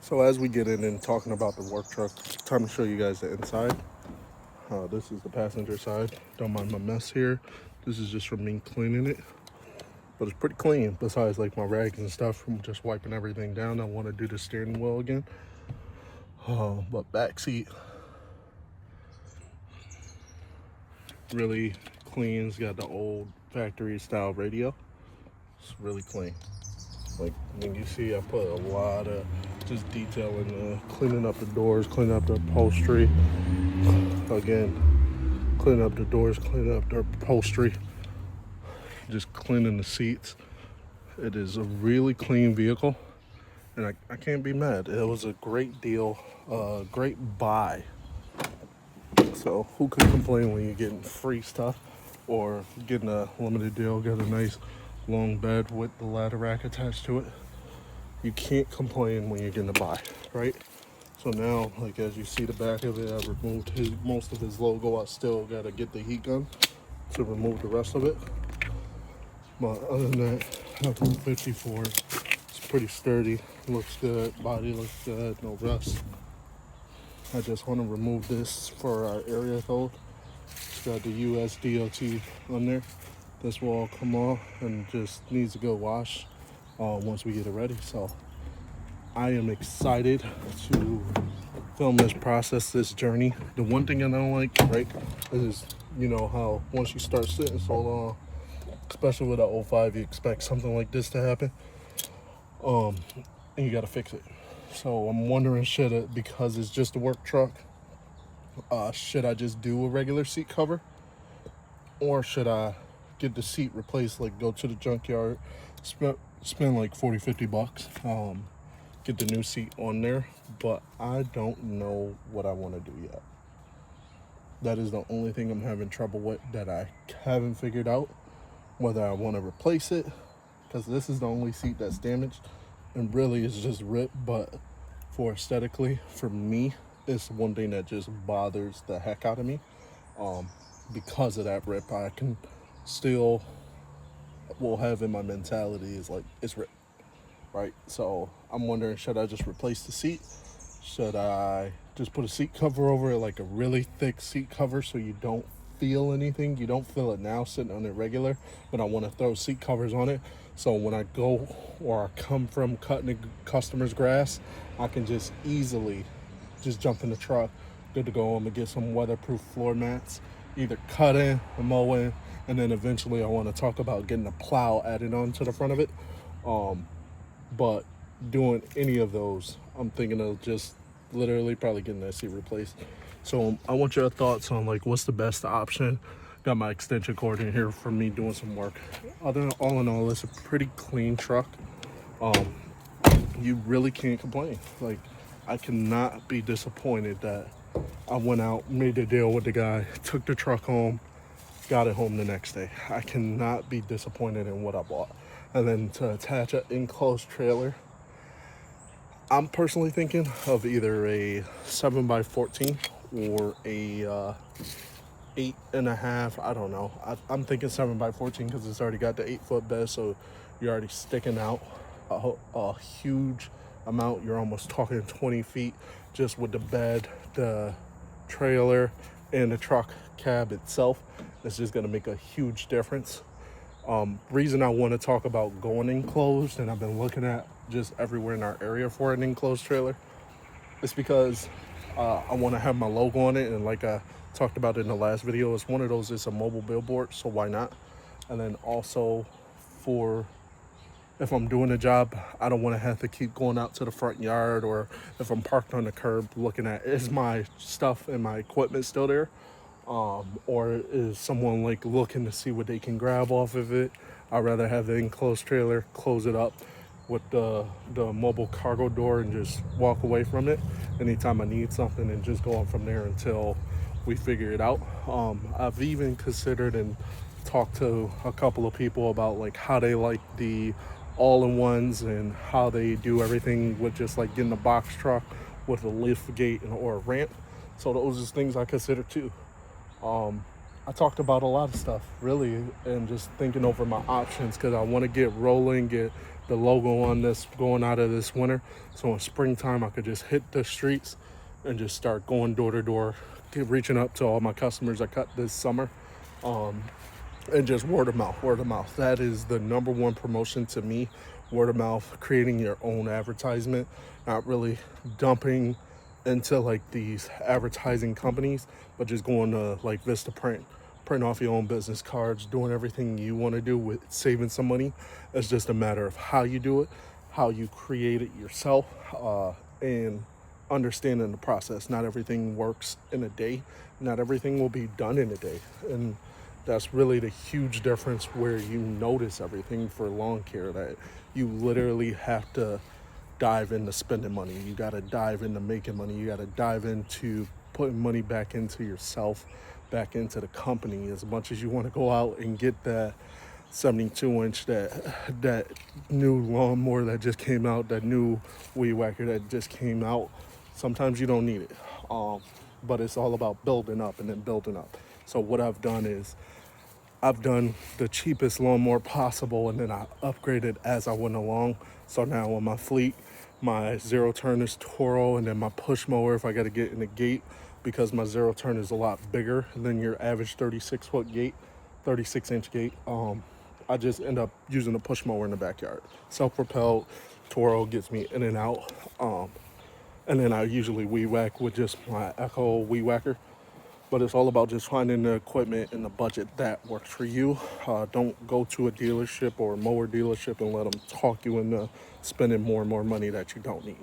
So as we get in and talking about the work truck, time to show you guys the inside. This is the passenger side. Don't mind my mess here. This is just from me cleaning it, but it's pretty clean. Besides like my rags and stuff from just wiping everything down. I want to do the steering wheel again. But back seat, really clean. It's got the old factory style radio. It's really clean. Like when you see, I put a lot of just detail in cleaning up the doors, cleaning up the upholstery. Again, cleaning up the doors, cleaning up the upholstery, just cleaning the seats. It is a really clean vehicle, and I can't be mad. It was a great deal, great buy. So who could complain when you're getting free stuff or getting a limited deal, get a nice long bed with the ladder rack attached to it? You can't complain when you're getting a buy, right? So now, like as you see the back of it, I removed most of his logo. I still gotta get the heat gun to remove the rest of it. But other than that, F-154, it's pretty sturdy, looks good, body looks good, no rust. I just want to remove this for our area code. It's got the US DOT on there. This will all come off and just needs to go wash once we get it ready. So I am excited to film this process, this journey. The one thing I don't like, right, is how once you start sitting so long, especially with a 05, you expect something like this to happen, and you got to fix it. So I'm wondering, because it's just a work truck, should I just do a regular seat cover, or should I get the seat replaced, like go to the junkyard, spend like 40-50 bucks, get the new seat on there? But I don't know what I want to do yet. That is the only thing I'm having trouble with, that I haven't figured out whether I want to replace it, because this is the only seat that's damaged and really it's just ripped. But for aesthetically, for me, it's one thing that just bothers the heck out of me. Because of that rip, I can still will have in my mentality is like, it's ripped, right? So I'm wondering, should I just replace the seat? Should I just put a seat cover over it, like a really thick seat cover, so you don't feel anything? You don't feel it now sitting on it regular, but I want to throw seat covers on it, so when I go or I come from cutting the customer's grass, I can just easily just jump in the truck, good to go. I'm gonna get some weatherproof floor mats, either cut in or mow in, and then eventually I want to talk about getting a plow added on to the front of it. But doing any of those, I'm thinking of just literally probably getting that seat replaced. So I want your thoughts on like what's the best option. Got my extension cord in here for me doing some work. All in all, it's a pretty clean truck. You really can't complain. Like, I cannot be disappointed that I went out, made a deal with the guy, took the truck home, got it home the next day. I cannot be disappointed in what I bought. And then to attach an enclosed trailer, I'm personally thinking of either a 7x14 or a 8.5. I don't know. I'm thinking 7x14 because it's already got the 8-foot bed, so you're already sticking out a huge amount. You're almost talking 20 feet just with the bed, the trailer, and the truck cab itself. It's just going to make a huge difference. Reason I want to talk about going enclosed, and I've been looking at just everywhere in our area for an enclosed trailer, is because I want to have my logo on it, and like I talked about in the last video, it's one of those, it's a mobile billboard, so why not? And then also, for if I'm doing a job, I don't want to have to keep going out to the front yard, or if I'm parked on the curb looking at, is my stuff and my equipment still there? Or is someone like looking to see what they can grab off of it? I'd rather have the enclosed trailer, close it up with the mobile cargo door, and just walk away from it anytime I need something, and just go on from there until we figure it out. I've even considered and talked to a couple of people about like how they like the all-in-ones and how they do everything with just like getting a box truck with a lift gate or a ramp. So those are things I consider too. I talked about a lot of stuff really, and just thinking over my options, because I want to get rolling, get the logo on this going out of this winter. So in springtime, I could just hit the streets and just start going door to door, reaching up to all my customers I cut this summer. And just word of mouth, word of mouth. That is the number one promotion to me. Word of mouth, creating your own advertisement, not really dumping into like these advertising companies, but just going to like Vistaprint, print off your own business cards, doing everything you want to do with saving some money. It's just a matter of how you do it, how you create it yourself, and understanding the process. Not everything works in a day. Not everything will be done in a day. And that's really the huge difference where you notice everything for lawn care, that you literally have to dive into spending money. You got to dive into making money. You got to dive into putting money back into yourself, back into the company. As much as you want to go out and get that 72-inch, that new lawnmower that just came out, that new weed whacker that just came out, sometimes you don't need it. But it's all about building up and then building up. So what I've done is I've done the cheapest lawnmower possible, and then I upgraded as I went along. So now on my fleet, my zero turn is Toro, and then my push mower, if I got to get in the gate, because my zero turn is a lot bigger than your average 36-foot gate, 36-inch gate, I just end up using a push mower in the backyard. Self-propelled. Toro gets me in and out. And then I usually weed whack with just my Echo weed whacker. But it's all about just finding the equipment and the budget that works for you. Don't go to a dealership or a mower dealership and let them talk you into spending more and more money that you don't need.